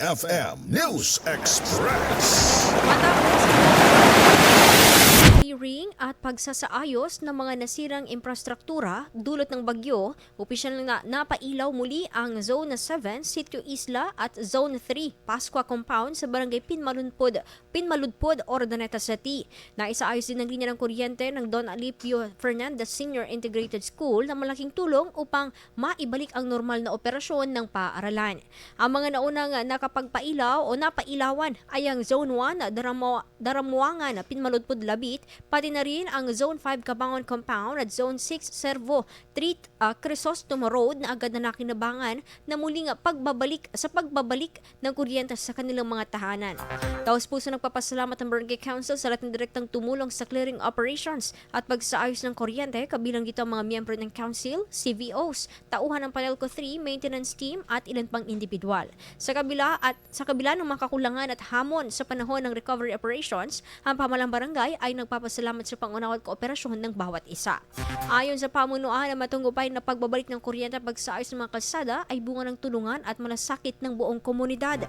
IFM News Express. Hearing at pagsasaayos ng mga nasirang infrastruktura dulot ng bagyo, opisyal na napailaw muli ang Zone 7, Sitio Isla at Zone 3, Pascua Compound sa Barangay Pinmaludpod, Urdaneta City. Naisaayos din ng linya ng kuryente ng Don Alipio Fernandez Senior Integrated School na malaking tulong upang maibalik ang normal na operasyon ng paaralan. Ang mga naunang nakapagpailaw o napailawan ay ang Zone 1, Daramuangan, Pinmaludpod, Labit, pati na rin ang Zone 5 Cabangon Compound at Zone 6 Servo 3 Crisostomo Road na agad na nakinabangan na muling pagbabalik ng kuryente sa kanilang mga tahanan. Taos puso nagpapasalamat ang Barangay Council sa lahat ng direktang tumulong sa clearing operations at pagsaayos ng kuryente, kabilang dito ang mga miyembro ng Council, CVOs, tauhan ng Panelco 3, maintenance team at ilan pang individual. Sa kabila ng mga kakulangan at hamon sa panahon ng recovery operations, ang pamahalang barangay ay nagpapasalamat sa pangunawa at kooperasyon ng bawat isa. Ayon sa pamunuan na Matagumpay na pagbabalik ng kuryente at pagsaayos ng mga kalsada ay bunga ng tulungan at malasakit ng buong komunidad.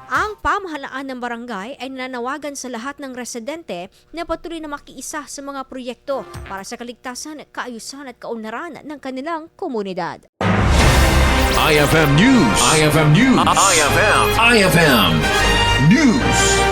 Ang pamahalaan ng barangay ay nananawagan sa lahat ng residente na patuloy na makiisa sa mga proyekto para sa kaligtasan, kaayusan at kaunlaran ng kanilang komunidad. IFM News. IFM News. IFM News.